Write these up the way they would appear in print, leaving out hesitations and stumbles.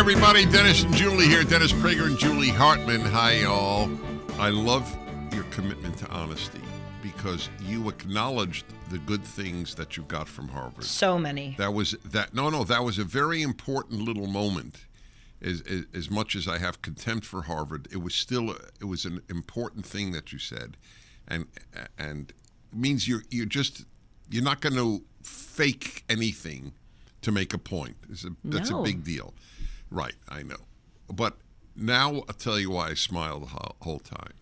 everybody. Dennis and Julie here. Dennis Prager and Julie Hartman. Hi, y'all. I love your commitment to honesty because you acknowledged the good things that you got from Harvard. So many. That was a very important little moment. As much as I have contempt for Harvard, it was an important thing that you said, and it means you're not going to fake anything to make a point. That's a big deal. Right, I know. But now I'll tell you why I smiled the whole time.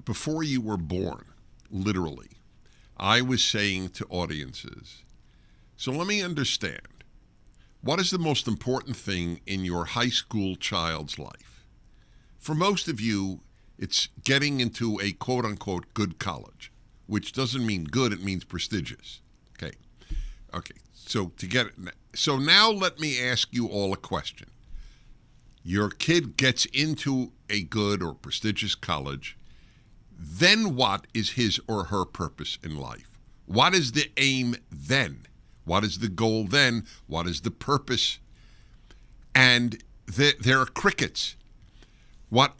Before you were born, literally, I was saying to audiences, so let me understand, what is the most important thing in your high school child's life? For most of you, it's getting into a quote-unquote good college, which doesn't mean good, it means prestigious. Okay. So now let me ask you all a question. Your kid gets into a good or prestigious college, then what is his or her purpose in life? What is the aim then? What is the goal then? What is the purpose? And there are crickets. What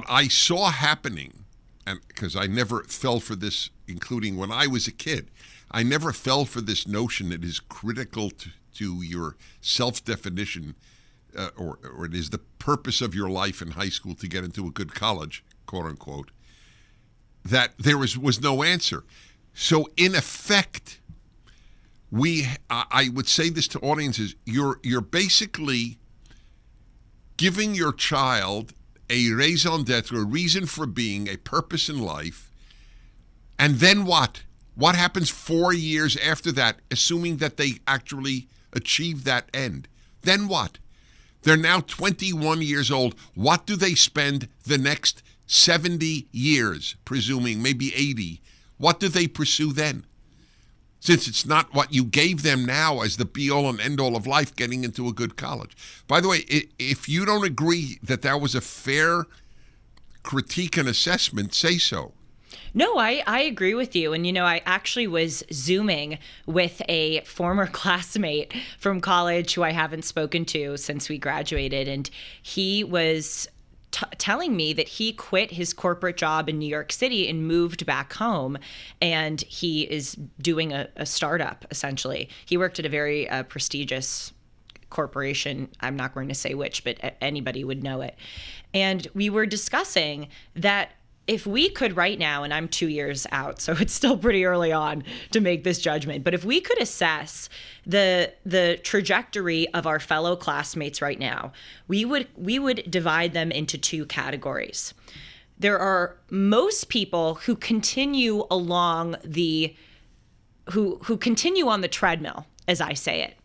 I saw happening, and because I never fell for this, including when I was a kid, I never fell for this notion that is critical to your self-definition, or it is the purpose of your life in high school to get into a good college, quote unquote, that there was no answer. So in effect, I would say this to audiences, you're basically giving your child a raison d'etre, a reason for being, a purpose in life, and then what? What happens 4 years after that, assuming that they actually achieve that end? Then what? They're now 21 years old. What do they spend the next 70 years, presuming, maybe 80? What do they pursue then? Since it's not what you gave them now as the be-all and end-all of life, getting into a good college. By the way, if you don't agree that was a fair critique and assessment, say so. No, I agree with you. And, I actually was Zooming with a former classmate from college who I haven't spoken to since we graduated. And he was telling me that he quit his corporate job in New York City and moved back home. And he is doing a startup, essentially. He worked at a very prestigious corporation. I'm not going to say which, but anybody would know it. And we were discussing that if we could right now, and I'm 2 years out, so it's still pretty early on to make this judgment, but if we could assess the trajectory of our fellow classmates right now, we would divide them into two categories. There are most people who continue along who continue on the treadmill, as I say it.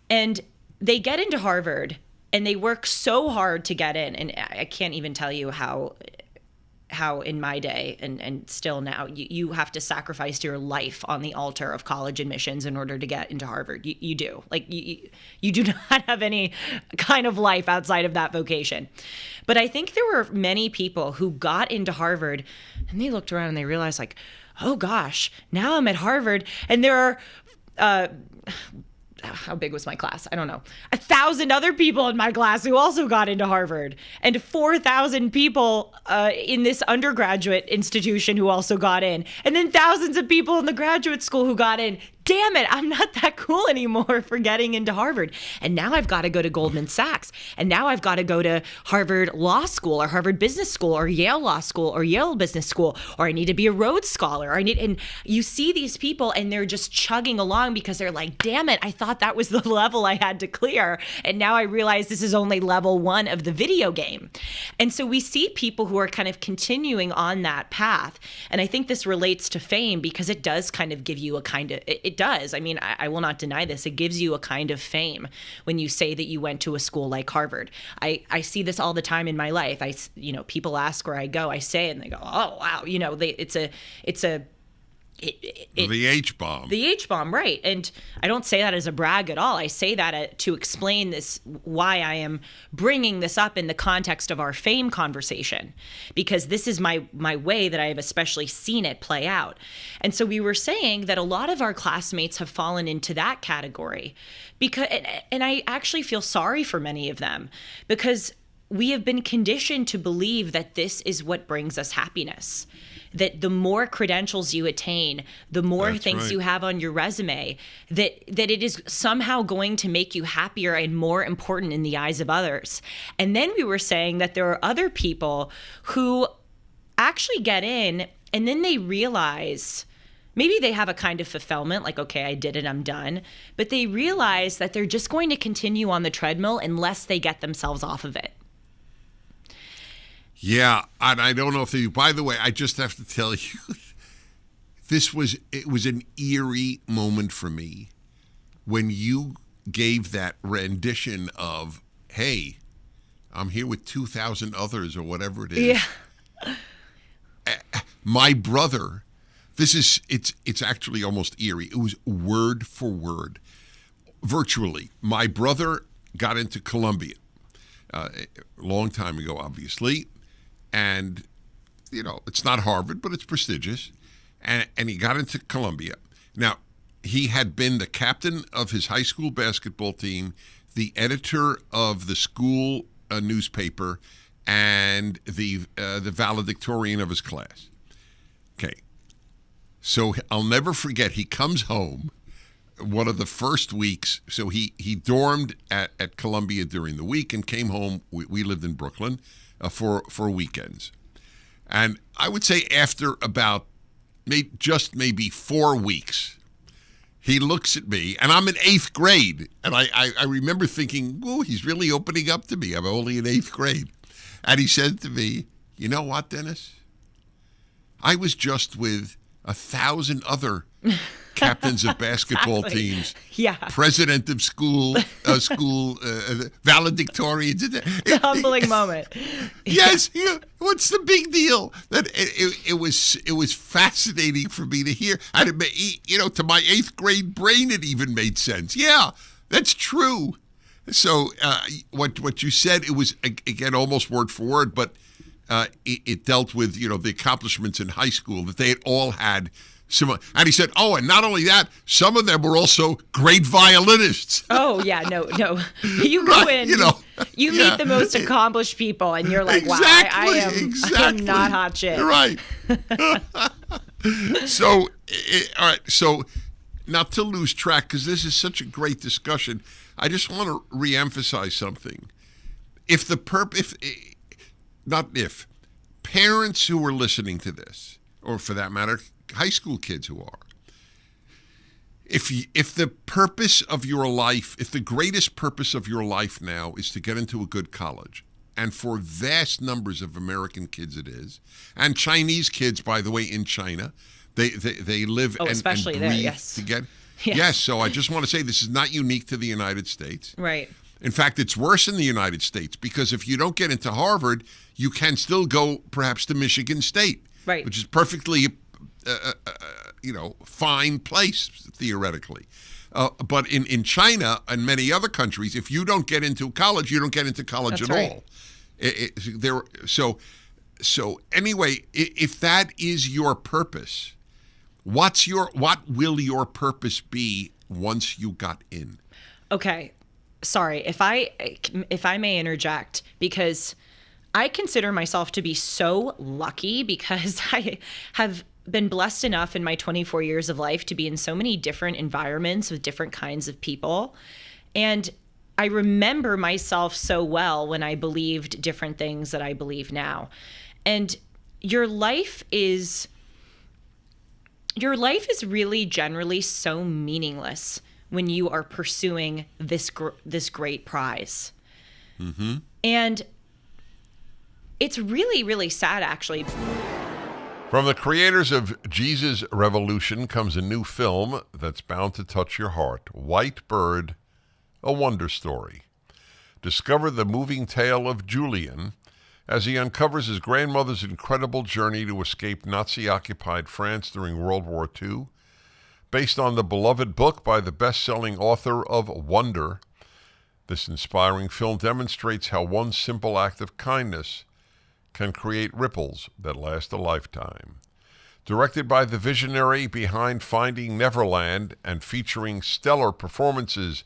And they get into Harvard and they work so hard to get in. And I can't even tell you how in my day and still now, you have to sacrifice your life on the altar of college admissions in order to get into Harvard. You do. Like, you do not have any kind of life outside of that vocation. But I think there were many people who got into Harvard and they looked around and they realized, like, oh gosh, now I'm at Harvard and there are how big was my class? I don't know. 1,000 other people in my class who also got into Harvard, and 4,000 people in this undergraduate institution who also got in, and then thousands of people in the graduate school who got in. Damn it, I'm not that cool anymore for getting into Harvard. And now I've got to go to Goldman Sachs. And now I've got to go to Harvard Law School or Harvard Business School or Yale Law School or Yale Business School, or I need to be a Rhodes Scholar. And you see these people and they're just chugging along because they're like, damn it, I thought that was the level I had to clear. And now I realize this is only level 1 of the video game. And so we see people who are kind of continuing on that path. And I think this relates to fame because it does kind of give you a kind of, it does. I mean, I will not deny this. It gives you a kind of fame when you say that you went to a school like Harvard. I see this all the time in my life. People ask where I go. I say, and they go, oh, wow. It's the H-bomb. The H-bomb, right. And I don't say that as a brag at all. I say that to explain this, why I am bringing this up in the context of our fame conversation, because this is my way that I have especially seen it play out. And so we were saying that a lot of our classmates have fallen into that category, because, and I actually feel sorry for many of them, because we have been conditioned to believe that this is what brings us happiness. That the more credentials you attain, the more That's things right. you have on your resume, that it is somehow going to make you happier and more important in the eyes of others. And then we were saying that there are other people who actually get in and then they realize, maybe they have a kind of fulfillment, like, okay, I did it, I'm done. But they realize that they're just going to continue on the treadmill unless they get themselves off of it. Yeah, and I don't know if they. By the way, I just have to tell you, it was an eerie moment for me when you gave that rendition of, "Hey, I'm here with 2,000 others," or whatever it is. Yeah. My brother, it's actually almost eerie. It was word for word, virtually. My brother got into Columbia a long time ago, obviously. And, you know, it's not Harvard, but it's prestigious. And he got into Columbia. Now, he had been the captain of his high school basketball team, the editor of the school newspaper, and the valedictorian of his class. Okay. So I'll never forget, he comes home one of the first weeks. So he dormed at Columbia during the week and came home. We lived in Brooklyn. For weekends. And I would say after about maybe 4 weeks, he looks at me, and I'm in 8th grade. And I remember thinking, oh, he's really opening up to me. I'm only in 8th grade. And he said to me, "You know what, Dennis? I was just with 1,000 other captains of basketball teams, yeah, president of school valedictorians." It's a humbling moment. Yes, yeah. What's the big deal? That it was fascinating for me to hear, and to my 8th grade brain, it even made sense. Yeah, that's true. So what you said, it was again almost word for word, but it dealt with the accomplishments in high school that they had all had. And he said, "Oh, and not only that, some of them were also great violinists." Oh, yeah, no. You go in, you meet the most accomplished people, and you're like, exactly, wow, I am not hot shit. Right. So, all right. So, not to lose track, because this is such a great discussion, I just want to reemphasize something. Parents who are listening to this, or for that matter, high school kids who are, if the purpose of your life, if the greatest purpose of your life now is to get into a good college, and for vast numbers of American kids it is, and Chinese kids, by the way, in China, they live and breathe there, yes. to get. Yes. So I just want to say this is not unique to the United States. Right. In fact, it's worse in the United States, because if you don't get into Harvard, you can still go perhaps to Michigan State, right, which is perfectly fine place theoretically. But in China and many other countries, if you don't get into college, you don't get into college That's at right. all. So anyway, if that is your purpose, what will your purpose be once you got in? Okay. Sorry, if I may interject, because I consider myself to be so lucky, because I have been blessed enough in my 24 years of life to be in so many different environments with different kinds of people. And I remember myself so well when I believed different things that I believe now. And your life is really generally so meaningless when you are pursuing this great prize. Mm-hmm. And it's really, really sad, actually. From the creators of Jesus Revolution comes a new film that's bound to touch your heart, White Bird, A Wonder Story. Discover the moving tale of Julian, as he uncovers his grandmother's incredible journey to escape Nazi-occupied France during World War II. Based on the beloved book by the best-selling author of Wonder, this inspiring film demonstrates how one simple act of kindness can create ripples that last a lifetime. Directed by the visionary behind Finding Neverland and featuring stellar performances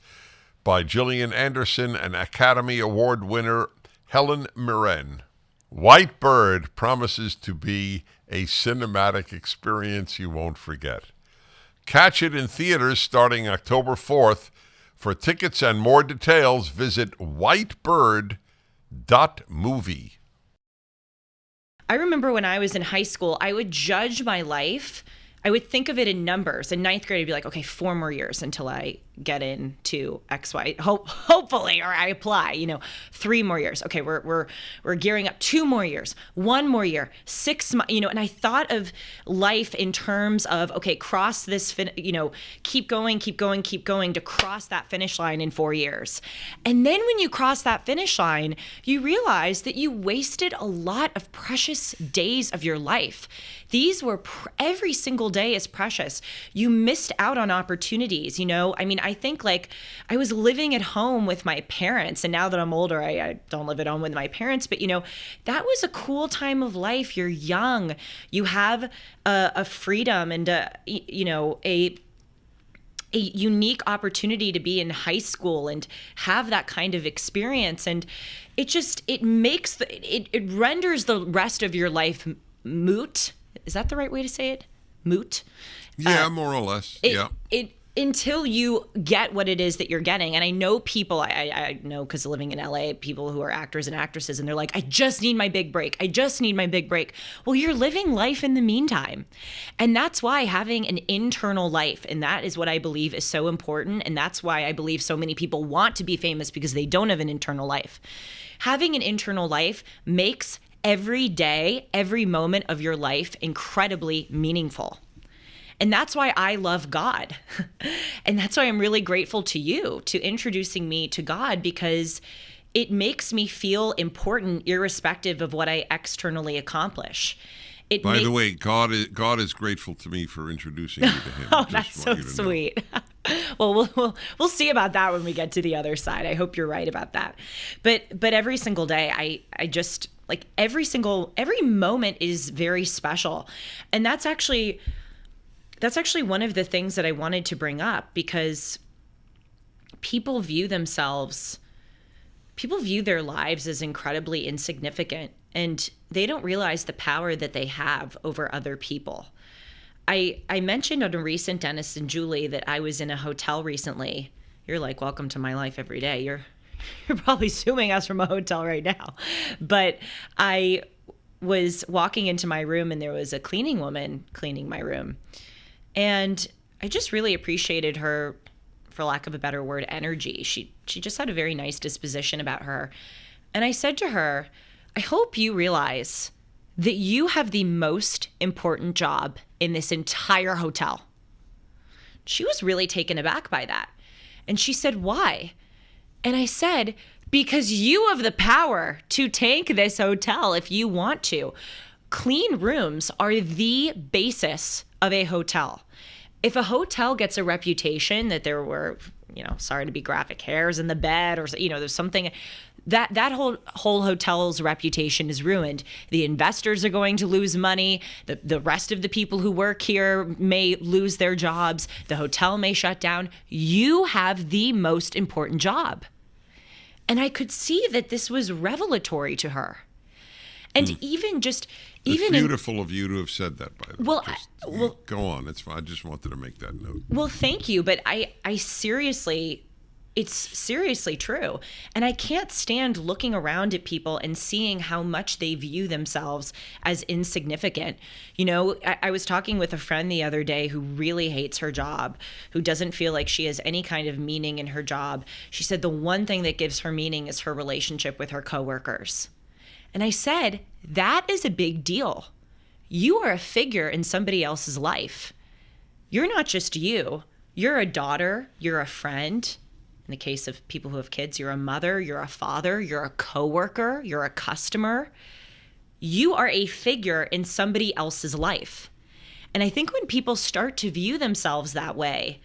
by Gillian Anderson and Academy Award winner Helen Mirren, White Bird promises to be a cinematic experience you won't forget. Catch it in theaters starting October 4th. For tickets and more details, visit whitebird.movie. I remember when I was in high school, I would judge my life. I would think of it in numbers. In ninth grade, I'd be like, okay, 4 more years until I get into XY, hopefully, or I apply, 3 more years. Okay, we're gearing up, 2 more years, 1 more year, 6 months, and I thought of life in terms of, okay, cross this, keep going to cross that finish line in 4 years. And then when you cross that finish line, you realize that you wasted a lot of precious days of your life. These were, every single day is precious. You missed out on opportunities, I think like I was living at home with my parents, and now that I'm older, I don't live at home with my parents, but that was a cool time of life. You're young, you have a freedom and a unique opportunity to be in high school and have that kind of experience. And it renders the rest of your life moot. Is that the right way to say it? Moot? Yeah, more or less. Until you get what it is that you're getting. And I know people, I know because living in LA, people who are actors and actresses, and they're like, I just need my big break. Well, you're living life in the meantime. And that's why having an internal life, and that is what I believe is so important. And that's why I believe so many people want to be famous, because they don't have an internal life. Having an internal life makes every day, every moment of your life incredibly meaningful. And that's why I love God. And that's why I'm really grateful to you to introducing me to God, because it makes me feel important irrespective of what I externally accomplish. By the way, God is grateful to me for introducing you to him. Oh, that's so sweet. Well, we'll see about that when we get to the other side. I hope you're right about that. But every single day, I just like every moment is very special. And that's actually one of the things that I wanted to bring up, because people view their lives as incredibly insignificant, and they don't realize the power that they have over other people. I mentioned on a recent Dennis and Julie that I was in a hotel recently. You're like, welcome to my life every day. You're probably suing us from a hotel right now. But I was walking into my room, and there was a cleaning woman cleaning my room. And I just really appreciated her, for lack of a better word, energy. She just had a very nice disposition about her. And I said to her, I hope you realize that you have the most important job in this entire hotel. She was really taken aback by that. And she said, why? And I said, because you have the power to tank this hotel if you want to. Clean rooms are the basis of a hotel. If a hotel gets a reputation that there were, sorry to be graphic, hairs in the bed, or, there's something, that whole hotel's reputation is ruined. The investors are going to lose money. The rest of the people who work here may lose their jobs. The hotel may shut down. You have the most important job. And I could see that this was revelatory to her. And it's beautiful of you to have said that, by the way. Go on. It's fine. I just wanted to make that note. Well, thank you. But I seriously, it's seriously true. And I can't stand looking around at people and seeing how much they view themselves as insignificant. I was talking with a friend the other day who really hates her job, who doesn't feel like she has any kind of meaning in her job. She said the one thing that gives her meaning is her relationship with her coworkers. And I said, that is a big deal. You are a figure in somebody else's life. You're not just you. You're a daughter. You're a friend. In the case of people who have kids, you're a mother, you're a father, you're a coworker, you're a customer. You are a figure in somebody else's life. And I think when people start to view themselves that way,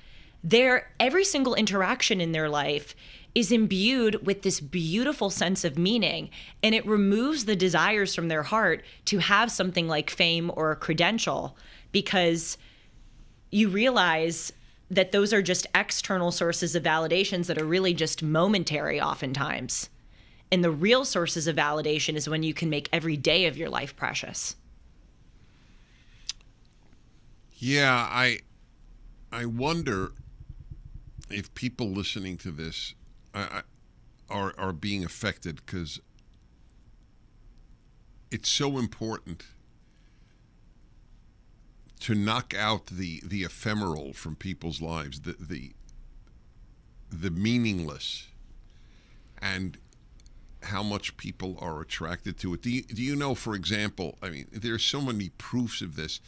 every single interaction in their life is imbued with this beautiful sense of meaning, and it removes the desires from their heart to have something like fame or a credential, because you realize that those are just external sources of validations that are really just momentary oftentimes. And the real sources of validation is when you can make every day of your life precious. Yeah, I wonder if people listening to this are being affected, because it's so important to knock out the ephemeral from people's lives, the meaningless, and how much people are attracted to it. Do you know, for example, I mean, there's so many proofs of this.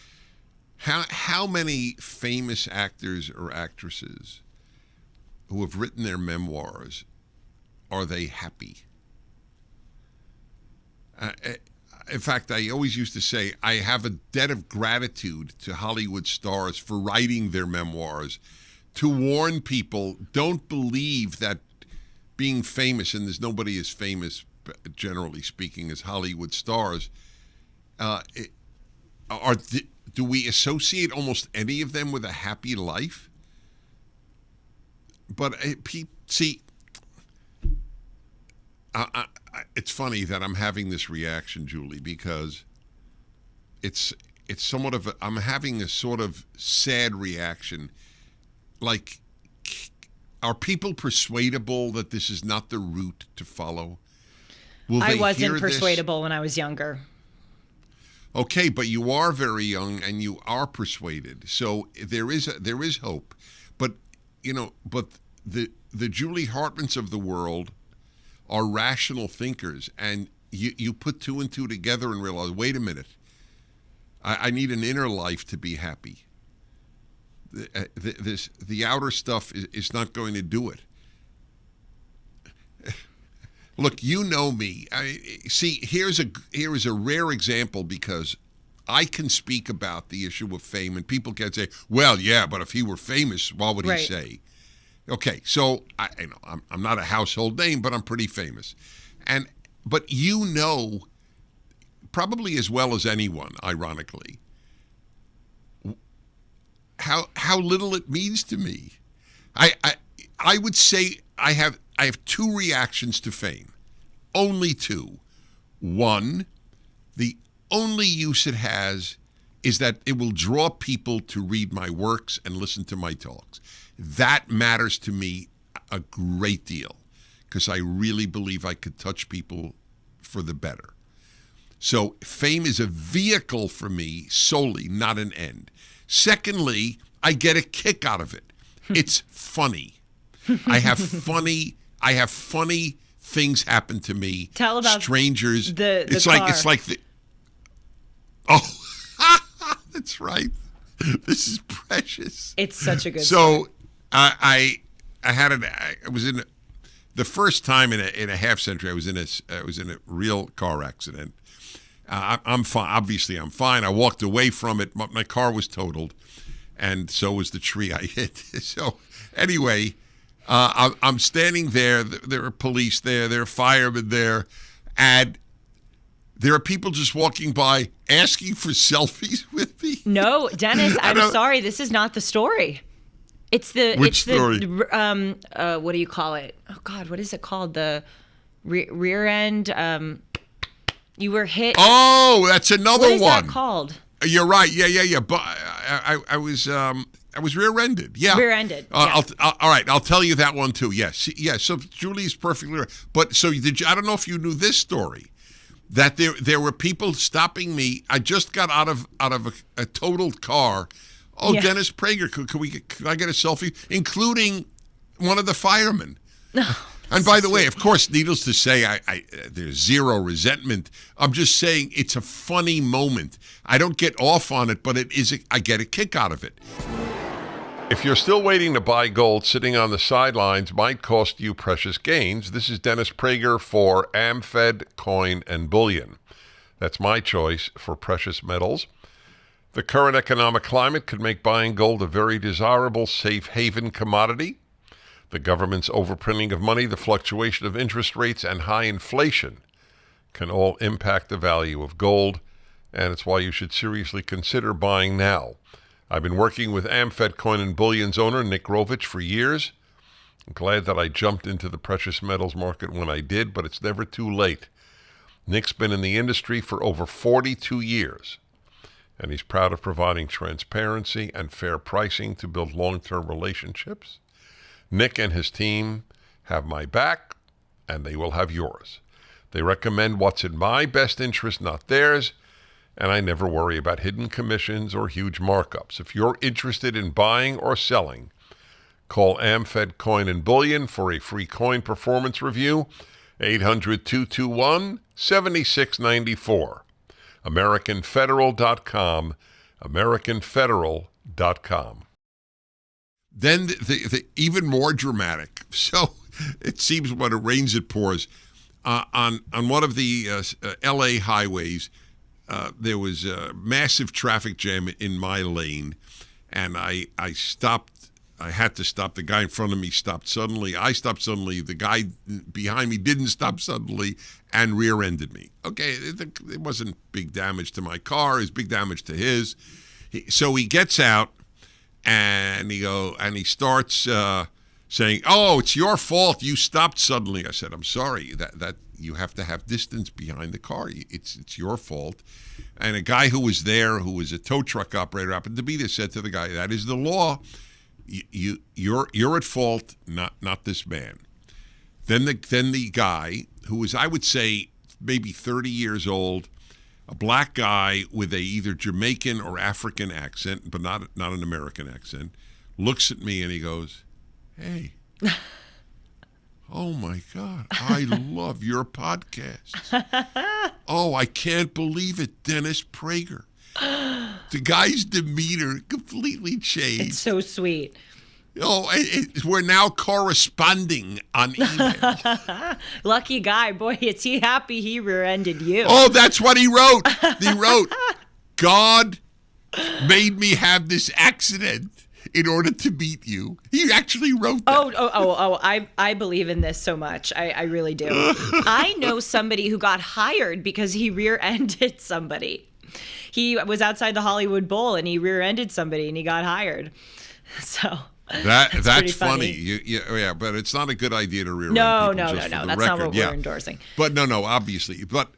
How many famous actors or actresses who have written their memoirs, are they happy? In fact, I always used to say I have a debt of gratitude to Hollywood stars for writing their memoirs to warn people, don't believe that being famous, and there's nobody as famous, generally speaking, as Hollywood stars, do we associate almost any of them with a happy life? But see, it's funny that I'm having this reaction, Julie, because it's somewhat of I'm having a sort of sad reaction. Like, are people persuadable that this is not the route to follow? I wasn't persuadable when I was younger. Okay, but you are very young and you are persuaded, so there is hope. But the Julie Hartmans of the world are rational thinkers, and you put two and two together and realize, wait a minute, I need an inner life to be happy. The outer stuff is not going to do it. Look, you know me. Here is a rare example, because I can speak about the issue of fame, and people can say, "Well, yeah, but if he were famous, what would he say?" Okay, so I'm not a household name, but I'm pretty famous, but you know, probably as well as anyone, ironically, how little it means to me. I would say I have two reactions to fame. Only two. One, the only use it has is that it will draw people to read my works and listen to my talks. That matters to me a great deal, because I really believe I could touch people for the better. So fame is a vehicle for me solely, not an end. Secondly, I get a kick out of it. It's funny. I have funny things happen to me. Tell about strangers. It's like the. Oh, that's right. This is precious. It's such a good story. So I was in the first time in a half century. I was in a real car accident. I'm fine. Obviously, I'm fine. I walked away from it. My car was totaled, and so was the tree I hit. So anyway, I'm standing there. There are police there. There are firemen there, and there are people just walking by asking for selfies with me. No, Dennis, I'm sorry. This is not the story. It's the story? What do you call it? Oh God, what is it called? The rear end. You were hit. Oh, that's another one. What is that called? You're right. Yeah. But I was rear-ended. Yeah. Rear-ended. Yeah. All right. I'll tell you that one too. Yes. Yeah. So Julie's perfectly right. But so I don't know if you knew this story, that there were people stopping me. I just got out of a totaled car. Oh, yeah. Dennis Prager, could I get a selfie? Including one of the firemen. And by the way, of course, needless to say, there's zero resentment. I'm just saying it's a funny moment. I don't get off on it, but I get a kick out of it. If you're still waiting to buy gold, sitting on the sidelines might cost you precious gains. This is Dennis Prager for AmFed Coin and Bullion. That's my choice for precious metals. The current economic climate could make buying gold a very desirable safe haven commodity. The government's overprinting of money, the fluctuation of interest rates, and high inflation can all impact the value of gold, and it's why you should seriously consider buying now. I've been working with AmFed Coin and Bullion's owner, Nick Rovich, for years. I'm glad that I jumped into the precious metals market when I did, but it's never too late. Nick's been in the industry for over 42 years, and he's proud of providing transparency and fair pricing to build long-term relationships. Nick and his team have my back, and they will have yours. They recommend what's in my best interest, not theirs, and I never worry about hidden commissions or huge markups. If you're interested in buying or selling, call AmFed Coin and Bullion for a free coin performance review, 800-221-7694. AmericanFederal.com, AmericanFederal.com. Then the even more dramatic. So it seems when it rains, it pours. On one of the L.A. highways, there was a massive traffic jam in my lane, and I stopped. I had to stop. The guy in front of me stopped suddenly. I stopped suddenly. The guy behind me didn't stop suddenly and rear-ended me. Okay, it wasn't big damage to my car. It was big damage to his. So he gets out, and he starts saying, "Oh, it's your fault. You stopped suddenly." I said, "I'm sorry. That you have to have distance behind the car. It's your fault." And a guy who was there, who was a tow truck operator, happened to be there, said to the guy, "That is the law. You're at fault, not this man." Then the guy, who was, I would say, maybe 30 years old, a black guy with a either Jamaican or African accent, but not an American accent, looks at me and he goes, "Hey, oh my God, I love your podcast. Oh, I can't believe it, Dennis Prager." The guy's demeanor completely changed. It's so sweet. Oh, we're now corresponding on email. Lucky guy. Boy, is he happy he rear-ended you. Oh, that's what he wrote. He wrote, "God made me have this accident in order to meet you." He actually wrote that. Oh, I believe in this so much. I really do. I know somebody who got hired because he rear-ended somebody. He was outside the Hollywood Bowl and he rear-ended somebody and he got hired. So that's funny. Yeah, but it's not a good idea to rear-end No. people. That's not what we're endorsing. But no, obviously. But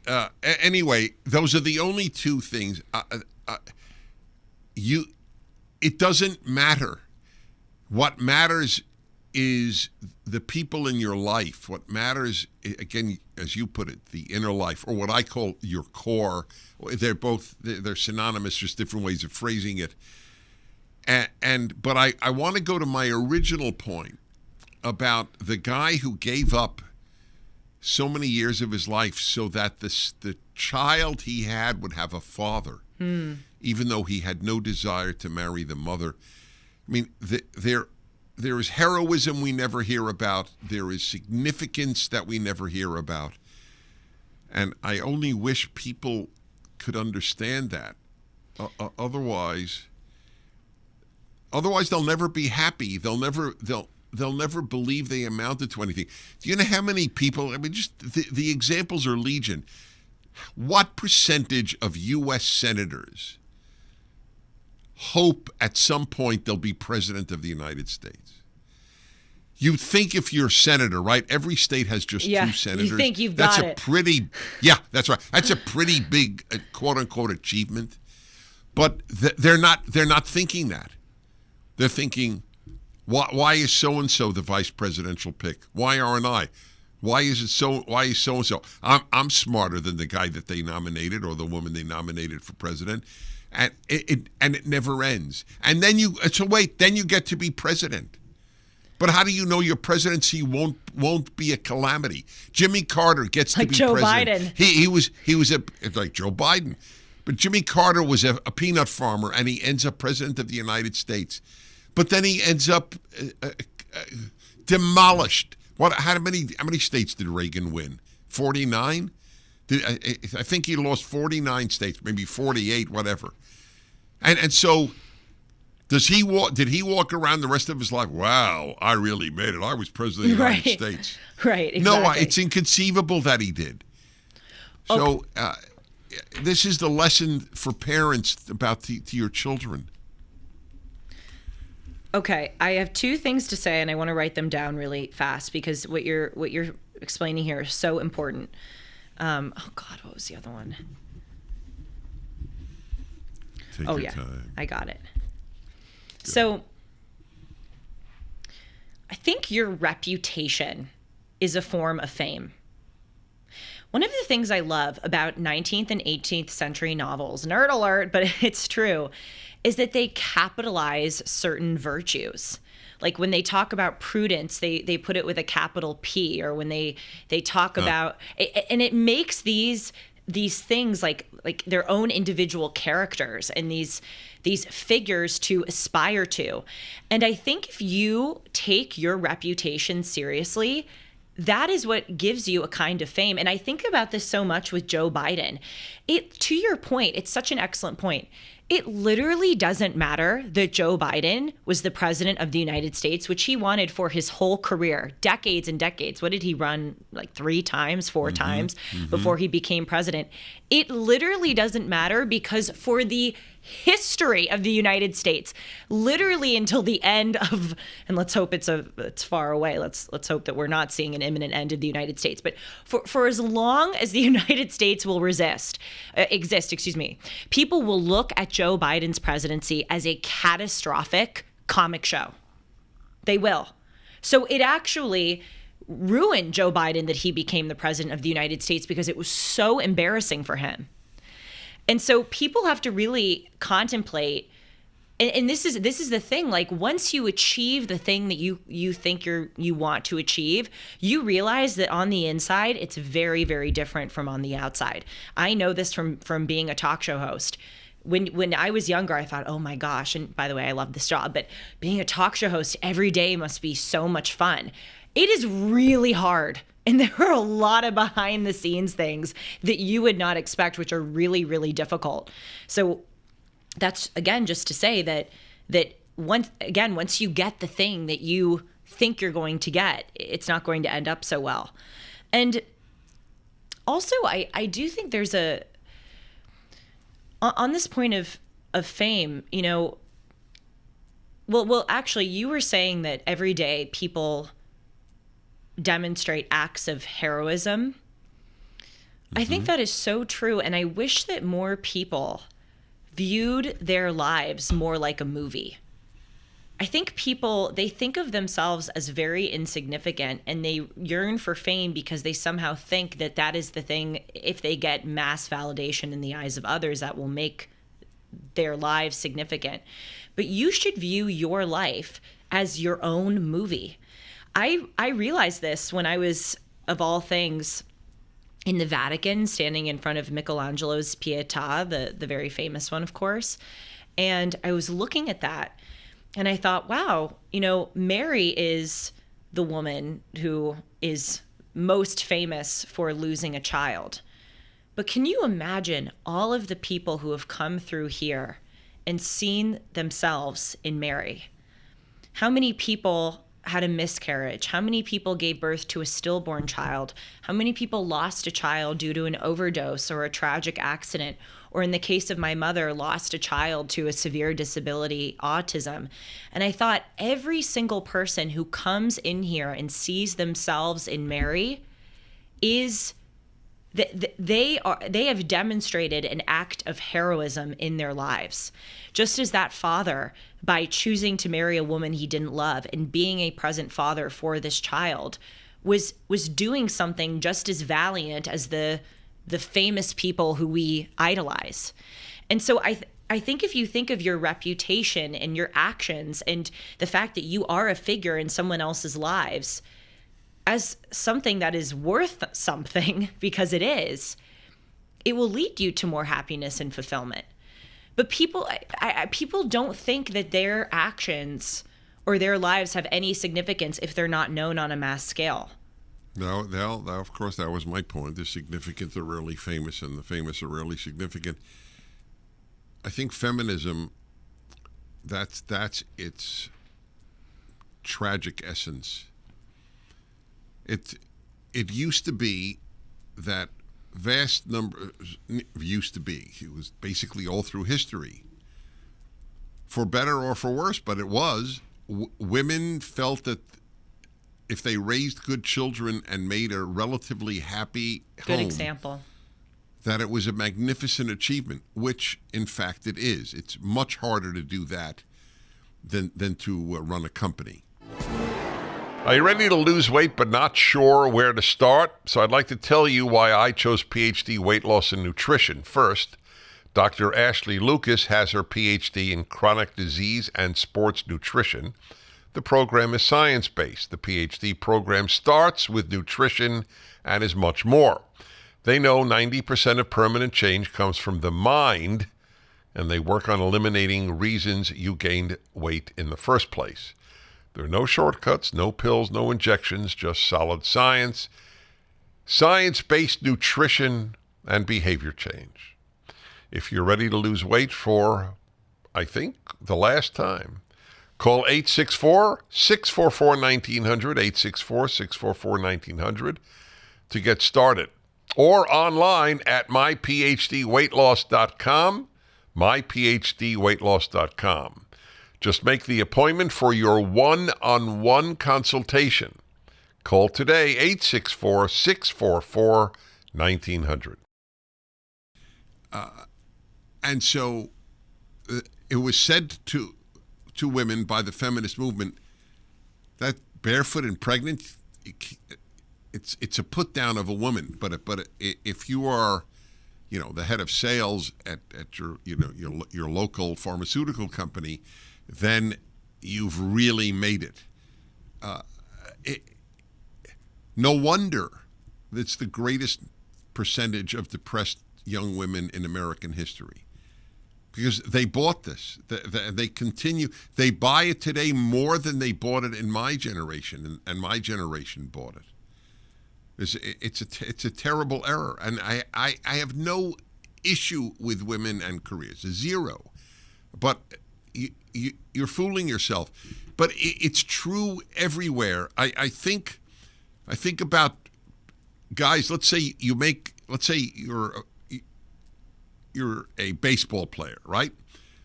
anyway, those are the only two things. It doesn't matter. What matters is the people in your life. What matters, again, as you put it, the inner life, or what I call your core. They're synonymous, just different ways of phrasing it. But I want to go to my original point about the guy who gave up so many years of his life so that the child he had would have a father, even though he had no desire to marry the mother. I mean, there is heroism we never hear about. There is significance that we never hear about. And I only wish people could understand that. Otherwise they'll never be happy. They'll never believe they amounted to anything. Do you know how many people? I mean, just the examples are legion. What percentage of U.S. senators hope at some point they'll be president of the United States? You'd think if you're a senator, right? Every state has just two senators. You think you've got it. That's right. That's a pretty big quote unquote achievement. But they're not thinking that. They're thinking, why is so and so the vice presidential pick? Why aren't I? Why is so and so? I'm smarter than the guy that they nominated or the woman they nominated for president, and it never ends. And then you get to be president. But how do you know your presidency won't be a calamity? Jimmy Carter gets to be Joe president. Biden. He was like Joe Biden, but Jimmy Carter was a peanut farmer, and he ends up president of the United States. but then he ends up demolished. How many states did Reagan win? 49? I think he lost 49 states, maybe 48, whatever. And so did he walk around the rest of his life? Wow, I really made it. I was president of the United States. Right, exactly. No, it's inconceivable that he did. So this is the lesson for parents about to your children. Okay, I have two things to say, and I want to write them down really fast because what you're explaining here is so important. Oh God, what was the other one? Take your time. I got it. Good. So I think your reputation is a form of fame. One of the things I love about 19th and 18th century novels, nerd alert, but it's true, is that they capitalize certain virtues. Like when they talk about prudence, they put it with a capital P, or when they talk about, and it makes these things like their own individual characters and these figures to aspire to. And I think if you take your reputation seriously, that is what gives you a kind of fame. And I think about this so much with Joe Biden. To your point, it's such an excellent point. It literally doesn't matter that Joe Biden was the president of the United States, which he wanted for his whole career, decades and decades. What did he run, like 3 times, 4 times before he became president? It literally doesn't matter because for the history of the United States, literally until the end of, and let's hope it's far away. Let's hope that we're not seeing an imminent end of the United States. But for as long as the United States will exist, people will look at Joe Biden's presidency as a catastrophic comic show. They will. So it actually ruined Joe Biden that he became the president of the United States because it was so embarrassing for him. And so people have to really contemplate, and this is the thing, like once you achieve the thing that you think you want to achieve, you realize that on the inside, it's very, very different from on the outside. I know this from being a talk show host. When I was younger, I thought, oh my gosh, and by the way, I love this job, but being a talk show host every day must be so much fun. It is really hard. And there are a lot of behind the scenes things that you would not expect, which are really, really difficult. So that's, again, just to say that once you get the thing that you think you're going to get, it's not going to end up so well. And also, I do think there's on this point of fame, well, actually, you were saying that every day people demonstrate acts of heroism. I think that is so true. And I wish that more people viewed their lives more like a movie. I think they think of themselves as very insignificant and they yearn for fame because they somehow think that is the thing, if they get mass validation in the eyes of others, that will make their lives significant. But you should view your life as your own movie. I realized this when I was, of all things, in the Vatican, standing in front of Michelangelo's Pietà, the very famous one, of course. And I was looking at that and I thought, wow, Mary is the woman who is most famous for losing a child. But can you imagine all of the people who have come through here and seen themselves in Mary? How many people had a miscarriage? How many people gave birth to a stillborn child? How many people lost a child due to an overdose or a tragic accident? Or in the case of my mother, lost a child to a severe disability, autism. And I thought every single person who comes in here and sees themselves in Mary is they have demonstrated an act of heroism in their lives. Just as that father, by choosing to marry a woman he didn't love and being a present father for this child, was doing something just as valiant as the famous people who we idolize. And so I think if you think of your reputation and your actions and the fact that you are a figure in someone else's lives as something that is worth something, because it will lead you to more happiness and fulfillment. But people don't think that their actions or their lives have any significance if they're not known on a mass scale. No, of course, that was my point. The significant are rarely famous, and the famous are rarely significant. I think feminism, that's its tragic essence. It used to be that vast number, used to be, it was basically all through history, for better or for worse, but it was, women felt that if they raised good children and made a relatively happy home, Good example. that it was a magnificent achievement, which in fact it is. It's much harder to do that than to run a company. Are you ready to lose weight but not sure where to start? So I'd like to tell you why I chose PhD weight loss and nutrition. First, Dr. Ashley Lucas has her PhD in chronic disease and sports nutrition. The program is science-based. The PhD program starts with nutrition and is much more. They know 90% of permanent change comes from the mind, and they work on eliminating reasons you gained weight in the first place. There are no shortcuts, no pills, no injections, just solid science, science-based nutrition, and behavior change. If you're ready to lose weight for, I think, the last time, call 864-644-1900, 864-644-1900 to get started. Or online at myphdweightloss.com, myphdweightloss.com. Just make the appointment for your one-on-one consultation. Call today, 864-644-1900. And so it was said to women by the feminist movement that barefoot and pregnant, it's a put down of a woman. But if you are, the head of sales at your local pharmaceutical company, then you've really made it. No wonder it's the greatest percentage of depressed young women in American history. Because they bought this. They continue. They buy it today more than they bought it in my generation, and my generation bought it. It's a terrible error. And I have no issue with women and careers, zero. But you're fooling yourself. But it's true everywhere. I think about guys. Let's say you're a baseball player, right?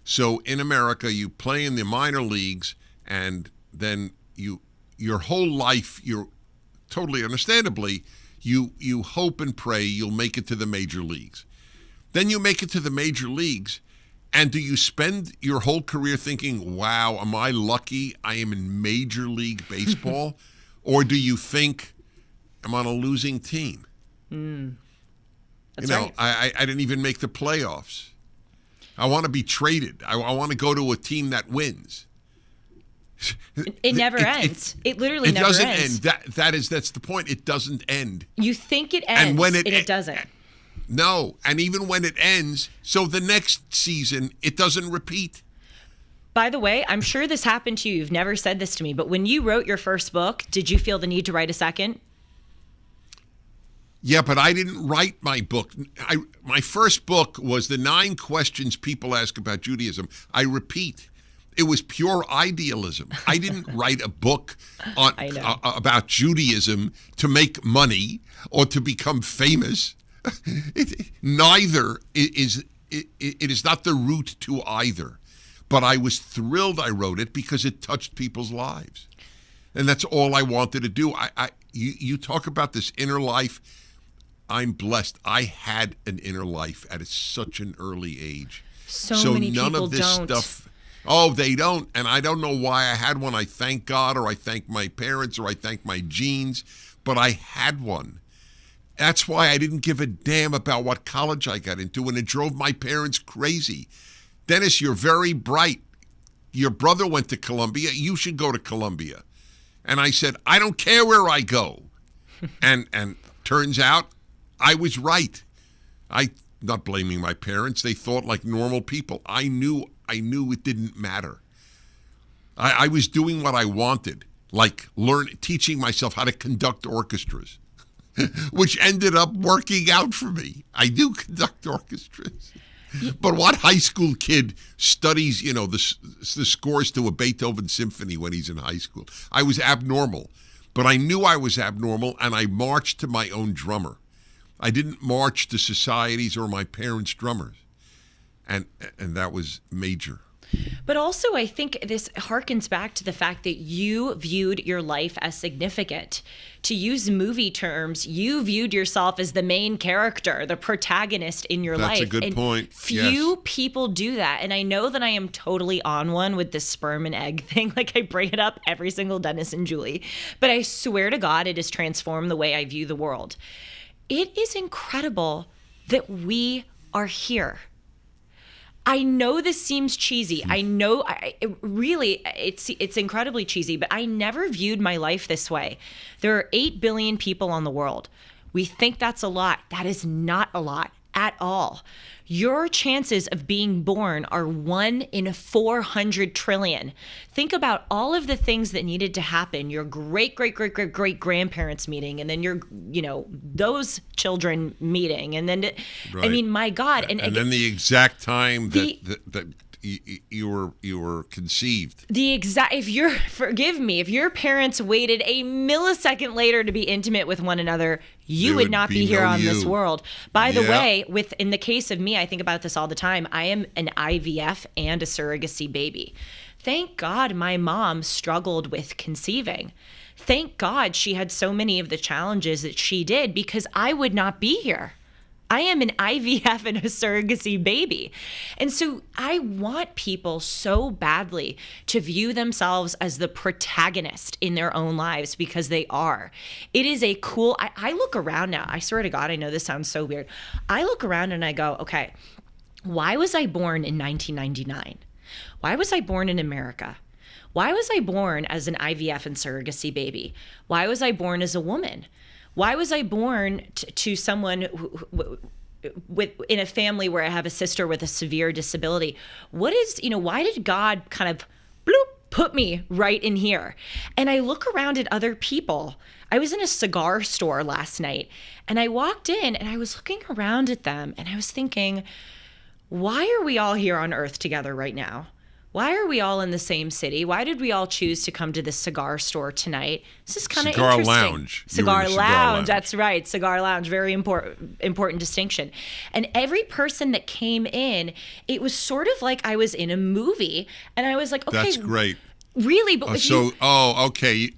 So in America, you play in the minor leagues, and then your whole life, you're totally understandably, you hope and pray you'll make it to the major leagues. Then you make it to the major leagues, and do you spend your whole career thinking, wow, am I lucky I am in Major League Baseball? Or do you think, I'm on a losing team? That's right. I didn't even make the playoffs. I want to be traded. I want to go to a team that wins. It never ends. It literally never ends. It doesn't end. That's the point. It doesn't end. You think it ends, and it doesn't. No, and even when it ends, so the next season, it doesn't repeat. By the way, I'm sure this happened to you. You've never said this to me, but when you wrote your first book, did you feel the need to write a second? Yeah, but I didn't write my book. My first book was the 9 questions people ask about Judaism. I repeat, it was pure idealism. I didn't write a book about Judaism to make money or to become famous. Neither is it is not the route to either. But I was thrilled I wrote it because it touched people's lives, and that's all I wanted to do. You talk about this inner life. I'm blessed. I had an inner life at such an early age. So many none people of this don't. stuff. Oh, they don't. And I don't know why I had one. I thank God, or I thank my parents, or I thank my genes, but I had one. That's why I didn't give a damn about what college I got into, and it drove my parents crazy. Dennis, you're very bright. Your brother went to Columbia. You should go to Columbia. And I said, I don't care where I go. And turns out I was right. not blaming my parents. They thought like normal people. I knew it didn't matter. I was doing what I wanted, like teaching myself how to conduct orchestras, which ended up working out for me. I do conduct orchestras. But what high school kid studies, the scores to a Beethoven symphony when he's in high school? I was abnormal, but I knew I was abnormal, and I marched to my own drummer. I didn't march to society's or my parents' drummers, and that was major. But also, I think this harkens back to the fact that you viewed your life as significant. To use movie terms, you viewed yourself as the main character, the protagonist in your life. That's a good point. Few people do that. And I know that I am totally on one with this sperm and egg thing. Like, I bring it up every single Dennis and Julie. But I swear to God, it has transformed the way I view the world. It is incredible that we are here. I know this seems cheesy. I know it's incredibly cheesy, but I never viewed my life this way. There are 8 billion people on the world. We think that's a lot. That is not a lot at all. Your chances of being born are 1 in 400 trillion. Think about all of the things that needed to happen. Your great-great-great-great-great-grandparents meeting, and then your, those children meeting, and then, right. I mean, my God. And then the exact time that you were conceived. If your parents waited a millisecond later to be intimate with one another, you would not be here on this world. By the way, in the case of me, I think about this all the time. I am an IVF and a surrogacy baby. Thank God my mom struggled with conceiving. Thank God she had so many of the challenges that she did, because I would not be here. I am an IVF and a surrogacy baby. And so I want people so badly to view themselves as the protagonist in their own lives, because they are. It is a cool, I look around now, I swear to God, I know this sounds so weird. I look around and I go, okay, why was I born in 1999? Why was I born in America? Why was I born as an IVF and surrogacy baby? Why was I born as a woman? Why was I born to someone in a family where I have a sister with a severe disability? Why did God kind of put me right in here? And I look around at other people. I was in a cigar store last night, and I walked in and I was looking around at them and I was thinking, why are we all here on Earth together right now? Why are we all in the same city? Why did we all choose to come to this cigar store tonight? This is kind of interesting. Cigar Lounge. That's right. Cigar Lounge. Very important distinction. And every person that came in, it was sort of like I was in a movie. And I was like, okay. That's great. Really? But okay.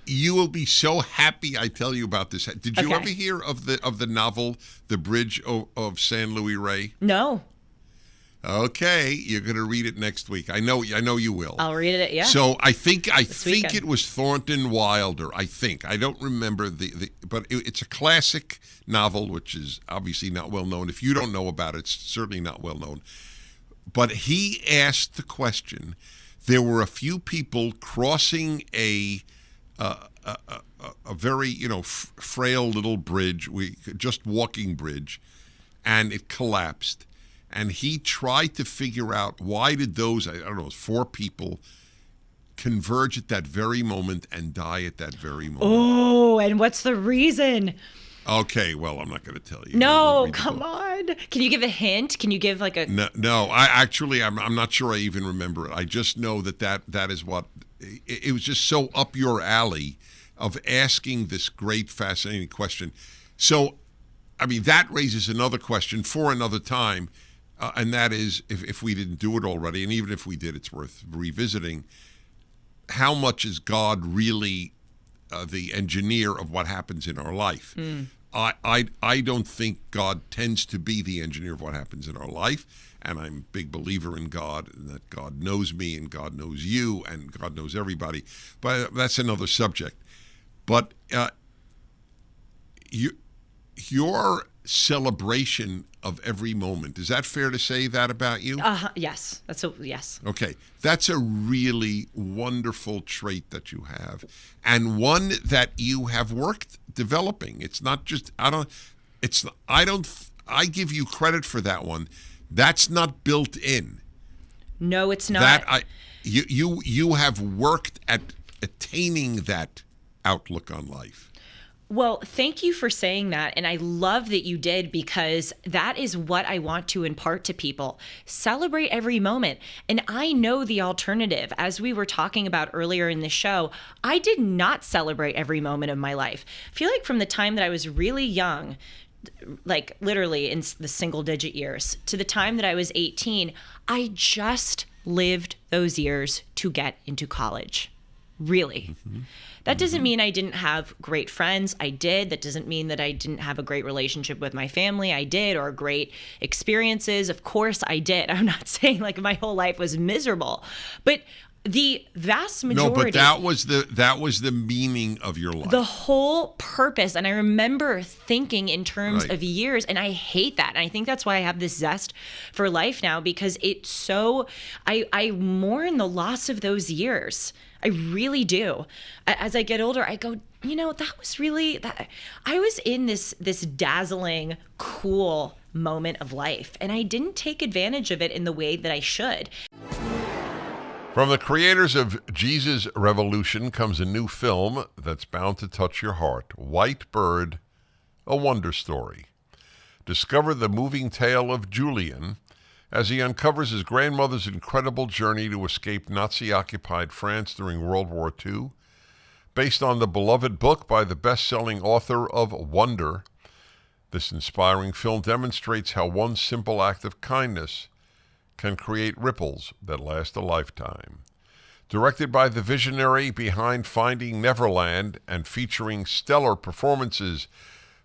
You will be so happy I tell you about this. Did you ever hear of the novel, The Bridge of San Luis Rey? No. Okay, you're going to read it next week. I know you will. I'll read it. Yeah. So I think it was Thornton Wilder. I don't remember but it's a classic novel, which is obviously not well known. If you don't know about it, it's certainly not well known. But he asked the question. There were a few people crossing a very frail little bridge, just walking bridge, and it collapsed. And he tried to figure out why did those, 4 people converge at that very moment and die at that very moment. Oh, and what's the reason? Okay, well, I'm not going to tell you. No, come on. Can you give a hint? Can you give like a... No, I'm not sure I even remember it. I just know that is what, it was just so up your alley of asking this great, fascinating question. So, that raises another question for another time. And that is, if we didn't do it already, and even if we did, it's worth revisiting, how much is God really the engineer of what happens in our life? I don't think God tends to be the engineer of what happens in our life, and I'm a big believer in God, and that God knows me, and God knows you, and God knows everybody. But that's another subject. But your celebration of every moment, is that fair to say that about you? Yes. Yes. Okay. That's a really wonderful trait that you have, and one that you have worked developing. It's not just, I give you credit for that one. That's not built in. No, it's not. You have worked at attaining that outlook on life. Well, thank you for saying that. And I love that you did, because that is what I want to impart to people. Celebrate every moment. And I know the alternative. As we were talking about earlier in the show, I did not celebrate every moment of my life. I feel like from the time that I was really young, like literally in the single digit years, to the time that I was 18, I just lived those years to get into college. Really. Mm-hmm. That doesn't mean I didn't have great friends. I did. That doesn't mean that I didn't have a great relationship with my family. I did. Or great experiences. Of course I did. I'm not saying like my whole life was miserable, but the vast majority. No, but that was the meaning of your life. The whole purpose. And I remember thinking in terms of years, and I hate that. And I think that's why I have this zest for life now, because it's so, I mourn the loss of those years. I really do. As I get older, I go, that was really that. I was in this dazzling, cool moment of life, and I didn't take advantage of it in the way that I should. From the creators of Jesus Revolution comes a new film that's bound to touch your heart. White Bird, A Wonder Story. Discover the moving tale of Julian as he uncovers his grandmother's incredible journey to escape Nazi-occupied France during World War II. Based on the beloved book by the best-selling author of Wonder, this inspiring film demonstrates how one simple act of kindness can create ripples that last a lifetime. Directed by the visionary behind Finding Neverland and featuring stellar performances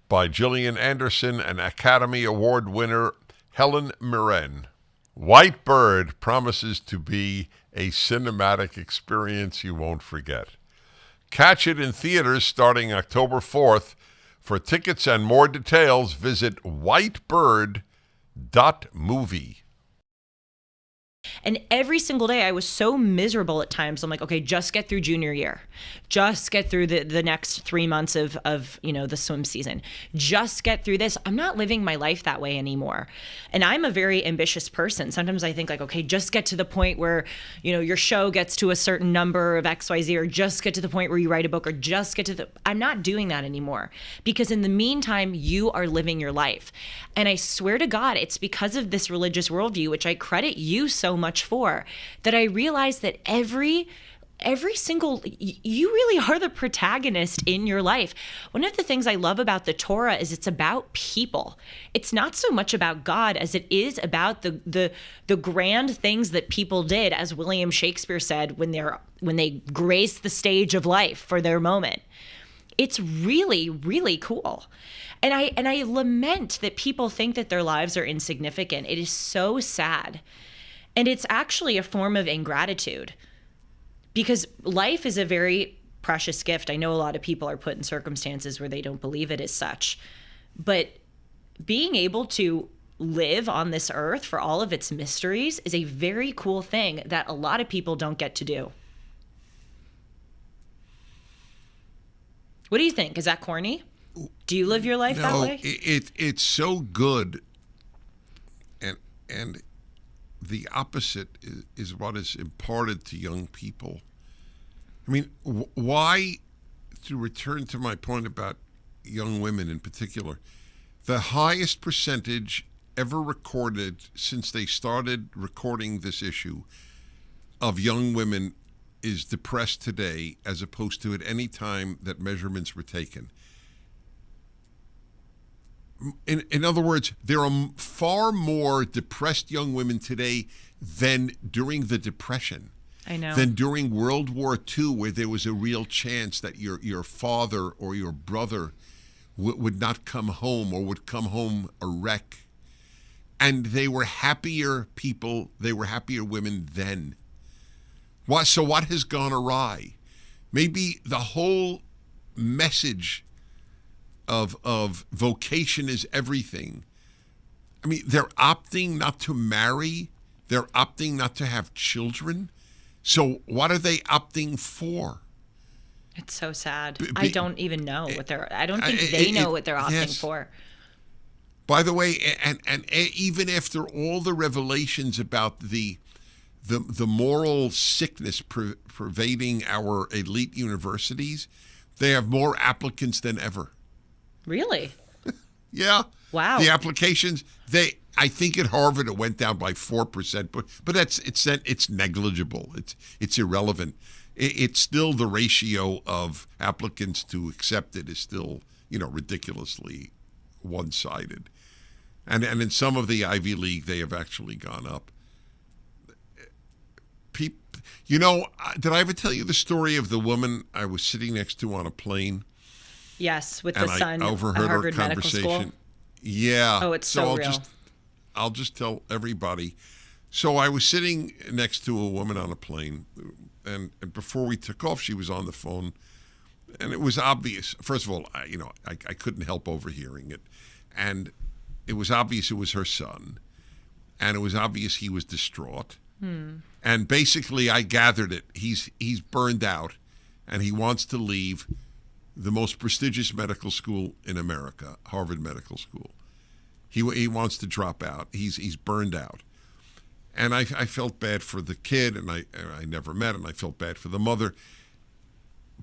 by Gillian Anderson and Academy Award winner Helen Mirren, White Bird promises to be a cinematic experience you won't forget. Catch it in theaters starting October 4th. For tickets and more details, visit whitebird.movie. And every single day I was so miserable at times. I'm like, okay, just get through junior year. Just get through the next 3 months of the swim season. Just get through this. I'm not living my life that way anymore. And I'm a very ambitious person. Sometimes I think like, okay, just get to the point where, your show gets to a certain number of XYZ, or just get to the point where you write a book, or just get to I'm not doing that anymore, because in the meantime, you are living your life. And I swear to God, it's because of this religious worldview, which I credit you so much for, that I realized that every single, you really are the protagonist in your life. One of the things I love about the Torah is it's about people. It's not so much about God as it is about the grand things that people did, as William Shakespeare said, when they graced the stage of life for their moment. It's really, really cool. And I lament that people think that their lives are insignificant. It is so sad. And it's actually a form of ingratitude, because life is a very precious gift. I know a lot of people are put in circumstances where they don't believe it is such, but being able to live on this earth for all of its mysteries is a very cool thing that a lot of people don't get to do. What do you think? Is that corny? Do you live your life that way? It's so good, and the opposite is what is imparted to young people. I mean, why, to return to my point about young women in particular, the highest percentage ever recorded since they started recording this issue of young women is depressed today as opposed to at any time that measurements were taken. In other words, there are far more depressed young women today than during the Depression. I know. Than during World War II, where there was a real chance that your father or your brother would not come home, or would come home a wreck. And they were happier people, they were happier women then. So what has gone awry? Maybe the whole message of vocation is everything. I mean, they're opting not to marry. They're opting not to have children. So what are they opting for? It's so sad. I don't even know what I don't think they know what they're opting for. By the way, and even after all the revelations about the moral sickness pervading our elite universities, they have more applicants than ever. Really? Yeah. Wow. The applications, I think at Harvard it went down by 4%, but it's negligible. It's irrelevant. It's still the ratio of applicants to accepted is still, ridiculously one-sided. And in some of the Ivy League, they have actually gone up. Did I ever tell you the story of the woman I was sitting next to on a plane? Yes, with the son I overheard at Harvard our Medical conversation. School. Yeah. Oh, it's so real. I'll just tell everybody. So I was sitting next to a woman on a plane, and before we took off, she was on the phone, and it was obvious. First of all, I couldn't help overhearing it, and it was obvious it was her son, and it was obvious he was distraught. And basically, I gathered it. He's burned out, and he wants to leave the most prestigious medical school in America, Harvard Medical School. He wants to drop out. He's burned out. And I felt bad for the kid, and I never met him. I felt bad for the mother.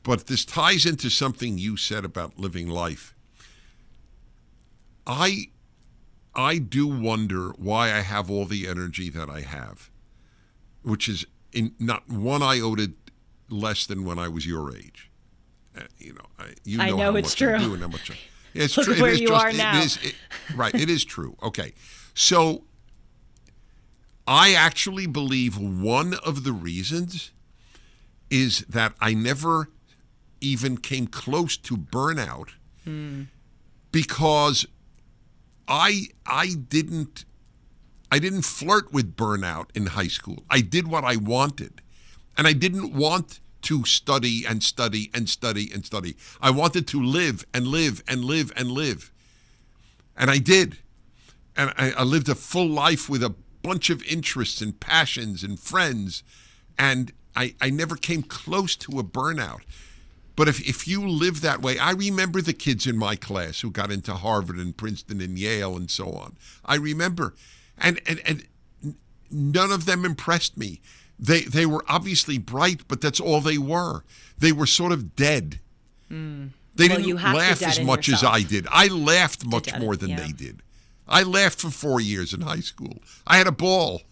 But this ties into something you said about living life. I do wonder why I have all the energy that I have, which is not one iota less than when I was your age. I know it's true. I do and how much it's Look true. where you are now. Right, it is true. Okay, so I actually believe one of the reasons is that I never even came close to burnout because I didn't flirt with burnout in high school. I did what I wanted, and I didn't want to study and study and study and study. I wanted to live and live and live and live. And I did. And I lived a full life with a bunch of interests and passions and friends. And I never came close to a burnout. But if you live that way, I remember the kids in my class who got into Harvard and Princeton and Yale and so on. I remember. And none of them impressed me. They were obviously bright, but that's all they were. They were sort of dead. They didn't laugh as much as I did. I laughed much more than they did. I laughed for 4 years in high school. I had a ball.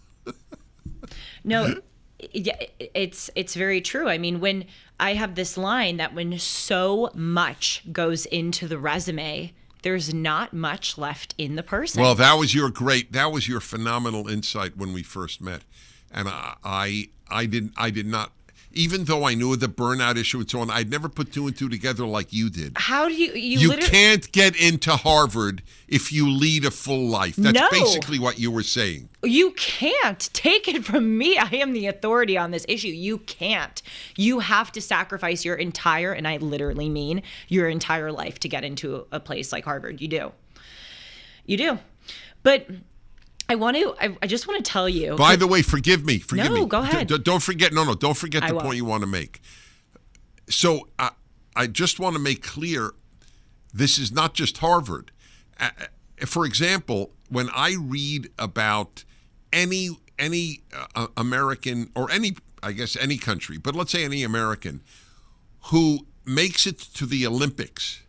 No, it's very true. I mean, when I have this line that when so much goes into the resume, there's not much left in the person. Well, that was your phenomenal insight when we first met. And I did not, even though I knew the burnout issue and so on, I'd never put two and two together like you did. How do you literally can't get into Harvard if you lead a full life. That's basically what you were saying. You can't. Take it from me. I am the authority on this issue. You can't. You have to sacrifice your entire, and I literally mean your entire life to get into a place like Harvard. You do. You do. But I just want to tell you. By the way, forgive me. No, go ahead. Don't forget. No, don't forget the point you want to make. So I just want to make clear, this is not just Harvard. For example, when I read about any American or any country, but let's say any American who makes it to the Olympics.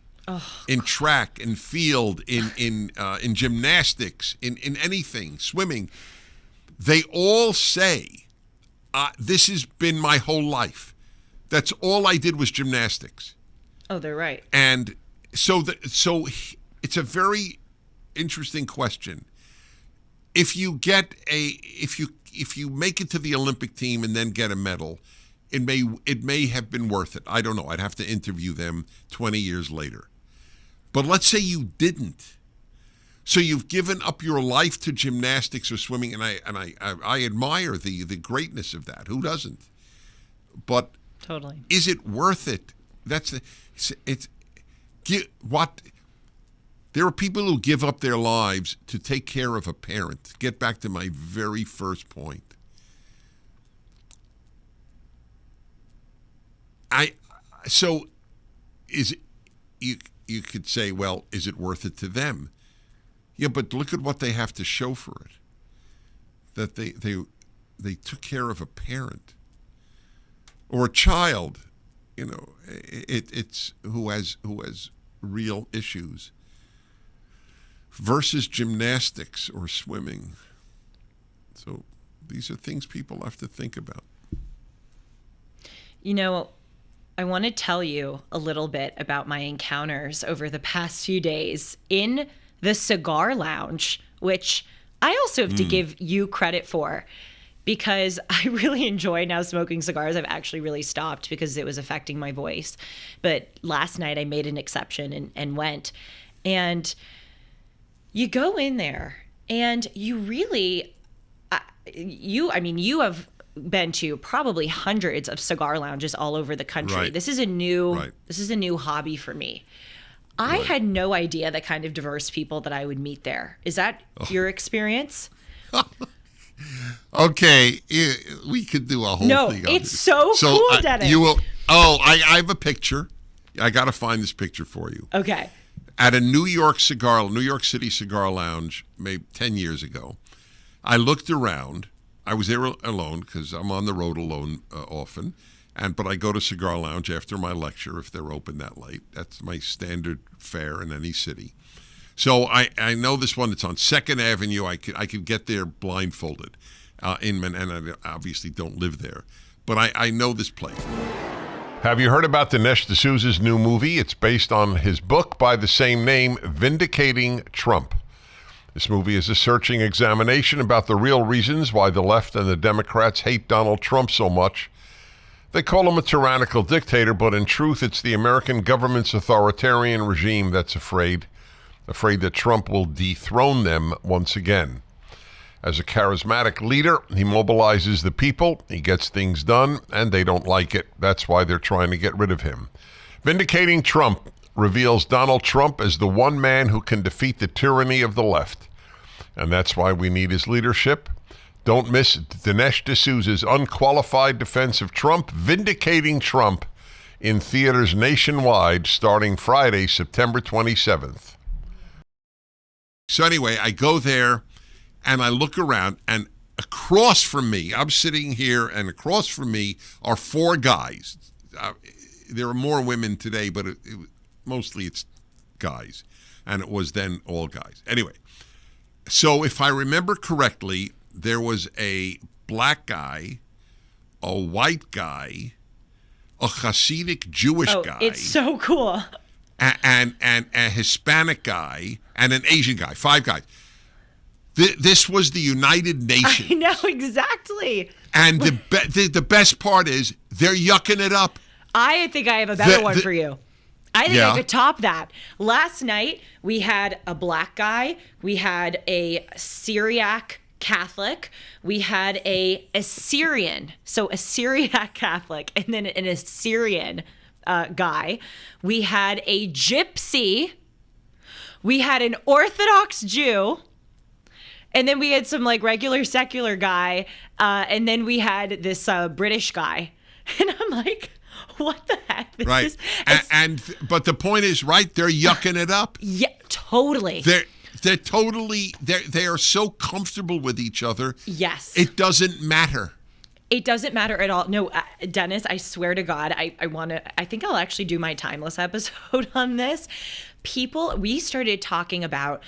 In track, in field, in gymnastics, in anything, swimming, they all say, this has been my whole life. That's all I did was gymnastics. Oh, they're right. And so it's a very interesting question. If you make it to the Olympic team and then get a medal, it may have been worth it. I don't know. I'd have to interview them 20 years later. But let's say you didn't. So you've given up your life to gymnastics or swimming, and I admire the greatness of that. Who doesn't? But totally, is it worth it? There are people who give up their lives to take care of a parent. Get back to my very first point. You could say, well, is it worth it to them? Yeah, but look at what they have to show for it. That they took care of a parent or a child, it's who has real issues versus gymnastics or swimming. So these are things people have to think about. I want to tell you a little bit about my encounters over the past few days in the cigar lounge, which I also have to give you credit for, because I really enjoy now smoking cigars. I've actually really stopped because it was affecting my voice. But last night I made an exception and went. And you go in there and you really, you have been to probably hundreds of cigar lounges all over the country. Right. This is a new hobby for me. I had no idea the kind of diverse people that I would meet there. Is that your experience? Okay, we could do a whole thing on it's this. so cool, Dennis. You will. Oh, I have a picture. I got to find this picture for you. Okay. At a New York City cigar lounge, maybe 10 years ago, I looked around. I was there alone because I'm on the road alone often, but I go to cigar lounge after my lecture if they're open that late. That's my standard fare in any city. So I know this one. It's on 2nd Avenue. I could get there blindfolded, and I obviously don't live there, but I know this place. Have you heard about Dinesh D'Souza's new movie? It's based on his book by the same name, Vindicating Trump. This movie is a searching examination about the real reasons why the left and the Democrats hate Donald Trump so much. They call him a tyrannical dictator, but in truth, it's the American government's authoritarian regime that's afraid that Trump will dethrone them once again. As a charismatic leader, he mobilizes the people, he gets things done, and they don't like it. That's why they're trying to get rid of him. Vindicating Trump reveals Donald Trump as the one man who can defeat the tyranny of the left. And that's why we need his leadership. Don't miss Dinesh D'Souza's unqualified defense of Trump, Vindicating Trump, in theaters nationwide starting Friday, September 27th. So anyway, I go there and I look around, and across from me, I'm sitting here, and across from me are 4 guys. There are more women today, but mostly it's guys. And it was then all guys. Anyway, so if I remember correctly, there was a black guy, a white guy, a Hasidic Jewish guy. It's so cool. And a Hispanic guy and an Asian guy, 5 guys. This was the United Nations. I know, exactly. And the best part is they're yucking it up. I think I have a better one for you. I think I could top that. Last night, we had a black guy. We had a Syriac Catholic. We had a Assyrian. So a Syriac Catholic and then an Assyrian guy. We had a gypsy. We had an Orthodox Jew. And then we had some regular secular guy. And then we had this British guy. And I'm like, what the heck? Right. But the point is, right, they're yucking it up. Yeah, totally. They are so comfortable with each other. Yes. It doesn't matter. It doesn't matter at all. No, Dennis, I swear to God, I think I'll actually do my timeless episode on this. We started talking about,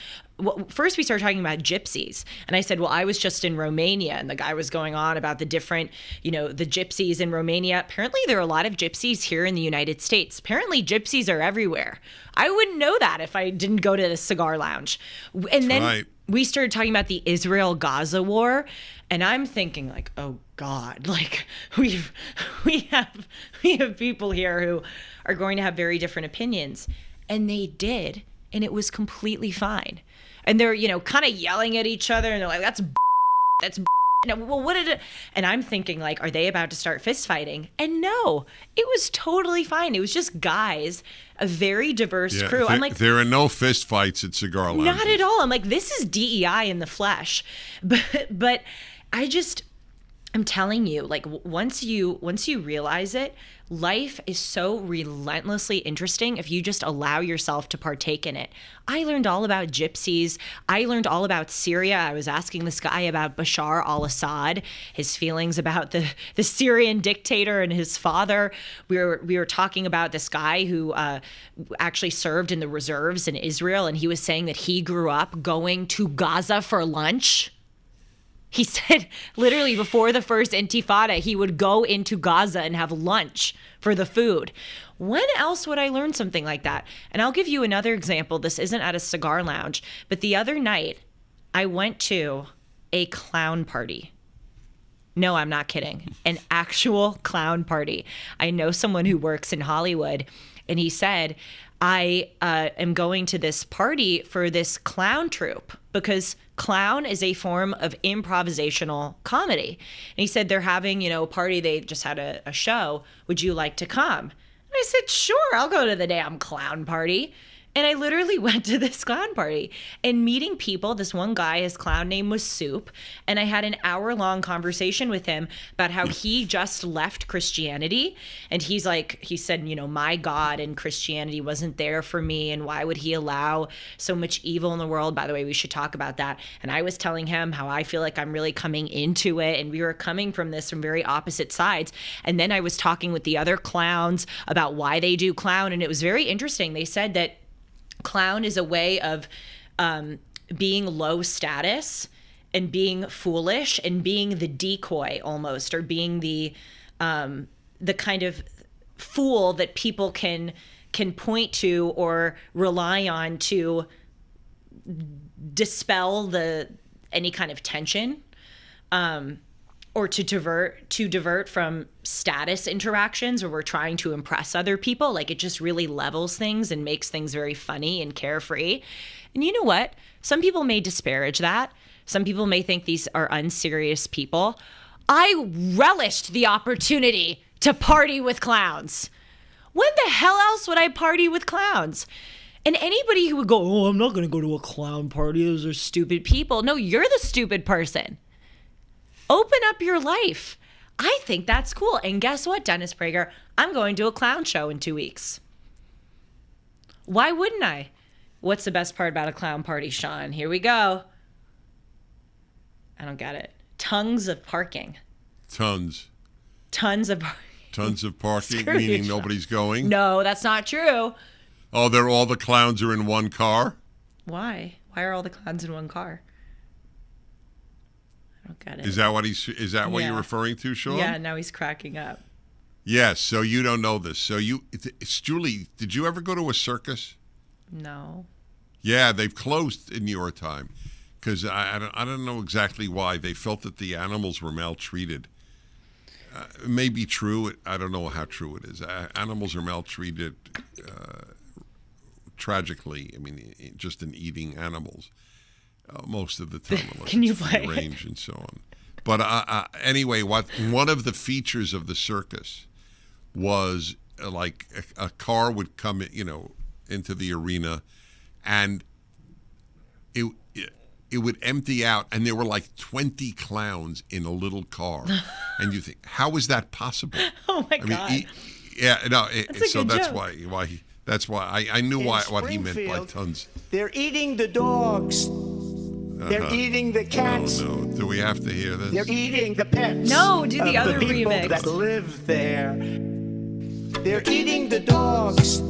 first we started talking about gypsies. And I said, well, I was just in Romania, and the guy was going on about the different, the gypsies in Romania. Apparently there are a lot of gypsies here in the United States. Apparently gypsies are everywhere. I wouldn't know that if I didn't go to the cigar lounge. And then we started talking about the Israel-Gaza war. And I'm thinking oh God, we have people here who are going to have very different opinions. And they did, and it was completely fine. And they're, kind of yelling at each other, and they're like, that's. Well, what did it? And I'm thinking, are they about to start fist fighting? And no, it was totally fine. It was just guys, a very diverse crew. I'm like, there are no fist fights at cigar lounges. Not at all. I'm like, this is DEI in the flesh. But I'm telling you, once you realize it, life is so relentlessly interesting if you just allow yourself to partake in it. I learned all about gypsies. I learned all about Syria. I was asking this guy about Bashar al-Assad, his feelings about the Syrian dictator and his father. We were talking about this guy who actually served in the reserves in Israel, and he was saying that he grew up going to Gaza for lunch. He said literally before the first Intifada, he would go into Gaza and have lunch for the food. When else would I learn something like that? And I'll give you another example. This isn't at a cigar lounge, but the other night I went to a clown party. No, I'm not kidding. An actual clown party. I know someone who works in Hollywood, and he said, I am going to this party for this clown troupe because clown is a form of improvisational comedy. And he said they're having, a party. They just had a show. Would you like to come? And I said, sure, I'll go to the damn clown party. And I literally went to this clown party and meeting people. This one guy, his clown name was Soup. And I had an hour-long conversation with him about how he just left Christianity. And he said, my God and Christianity wasn't there for me. And why would he allow so much evil in the world? By the way, we should talk about that. And I was telling him how I feel like I'm really coming into it. And we were coming from this from very opposite sides. And then I was talking with the other clowns about why they do clown. And it was very interesting. They said that clown is a way of being low status and being foolish and being the decoy almost, or being the kind of fool that people can point to or rely on to dispel any kind of tension, or to divert from status interactions where we're trying to impress other people. Like, it just really levels things and makes things very funny and carefree. And you know what? Some people may disparage that. Some people may think these are unserious people. I relished the opportunity to party with clowns. When the hell else would I party with clowns? And anybody who would go, oh, I'm not going to go to a clown party, those are stupid people. No, you're the stupid person. Open up your life. I think that's cool. And guess what, Dennis Prager? I'm going to a clown show in 2 weeks. Why wouldn't I? What's the best part about a clown party, Sean? Here we go. I don't get it. Tons of parking. Tons of parking, meaning nobody's going? No, that's not true. Oh, all the clowns are in one car? Why? Why are all the clowns in one car? I don't get it. Is that what you're referring to, Sean? Yeah, now he's cracking up. Yes, so you don't know this. So Julie, did you ever go to a circus? No. Yeah, they've closed in your time because I don't know exactly why. They felt that the animals were maltreated. It may be true. I don't know how true it is. Animals are maltreated tragically. I mean, just in eating animals most of the time. Can you play play range and so on? But anyway, one of the features of the circus was like a car would come, into the arena, and it would empty out, and there were like 20 clowns in a little car, and you think, how is that possible? Oh my God! That's why I knew what he meant by tons. They're eating the dogs. They're eating the cats. No. Do we have to hear this? They're eating the pets. No, do the other people remix. That live there. They're eating the dogs.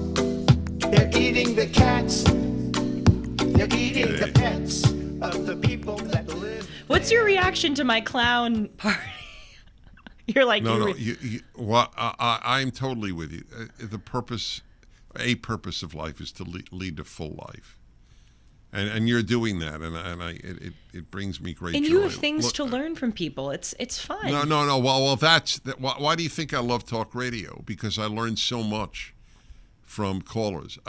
They're eating the cats. They're eating the pets of the people that live. What's your reaction to my clown party? You're like, I'm totally with you. A purpose of life is to lead a full life. And you're doing that, and it brings me great joy. And you have things to learn from people. It's fun. No. Well, why do you think I love talk radio? Because I learned so much from callers.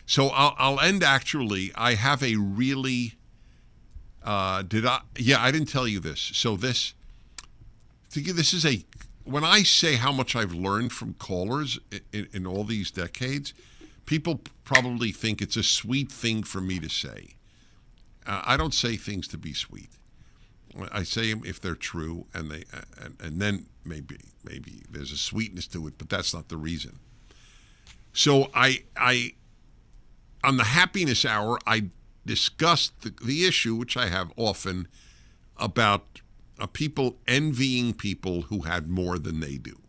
So I'll end actually. I have a really. I didn't tell you this. So this is when I say how much I've learned from callers in all these decades. People probably think it's a sweet thing for me to say. I don't say things to be sweet. I say them if they're true, and then maybe there's a sweetness to it, but that's not the reason. So I on the happiness hour, I discussed the issue, which I have often, about people envying people who had more than they do.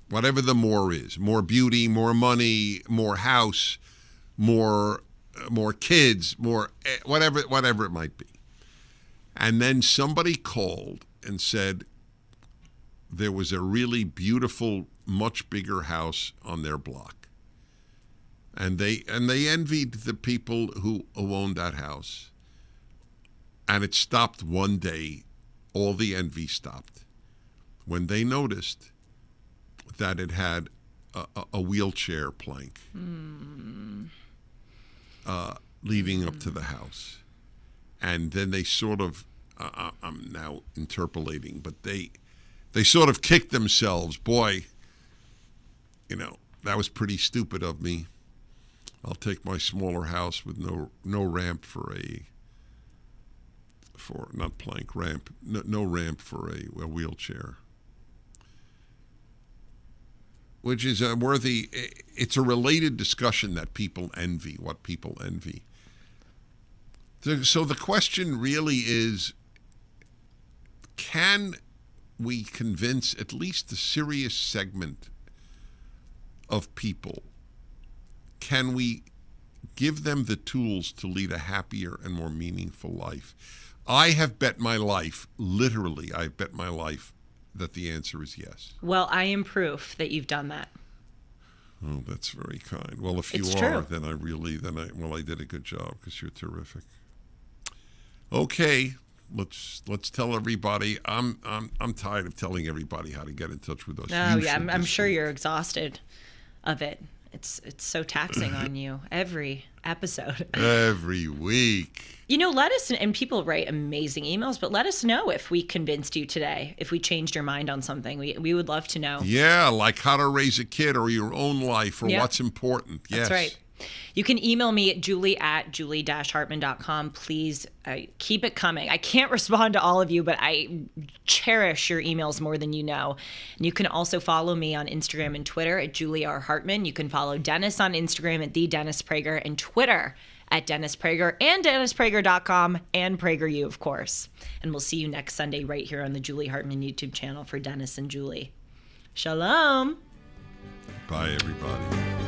Whatever the more is, more beauty, more money, more house, more kids, more whatever it might be. And then somebody called and said there was a really beautiful, much bigger house on their block. And they envied the people who owned that house. And it stopped one day. All the envy stopped when they noticed that it had a wheelchair plank leading up to the house. And then they sort of, I'm now interpolating, but they sort of kicked themselves. Boy, that was pretty stupid of me. I'll take my smaller house with no ramp for not plank, ramp, no ramp for a wheelchair. Which is it's a related discussion that people envy, what people envy. So the question really is, can we convince at least a serious segment of people? Can we give them the tools to lead a happier and more meaningful life? I have bet my life, literally, I've bet my life that the answer is yes. Well, I am proof that you've done that. Oh, that's very kind. Well, if you It's are, true. then I did a good job because you're terrific. Okay, let's tell everybody. I'm tired of telling everybody how to get in touch with us. Oh, You yeah, should I'm this sure week. you're exhausted of it. It's so taxing on you every episode. Every week. Let us, and people write amazing emails, but let us know if we convinced you today, if we changed your mind on something. We would love to know. Yeah, like how to raise a kid or your own life or Yeah. what's important. Yes. That's right. You can email me at julie@julie-hartman.com. Please keep it coming. I can't respond to all of you, but I cherish your emails more than you know. And you can also follow me on Instagram and Twitter at Julie R. Hartman. You can follow Dennis on Instagram at @TheDennisPrager and Twitter at Dennis Prager and DennisPrager.com and PragerU, of course. And we'll see you next Sunday right here on the Julie Hartman YouTube channel for Dennis and Julie. Shalom. Bye, everybody.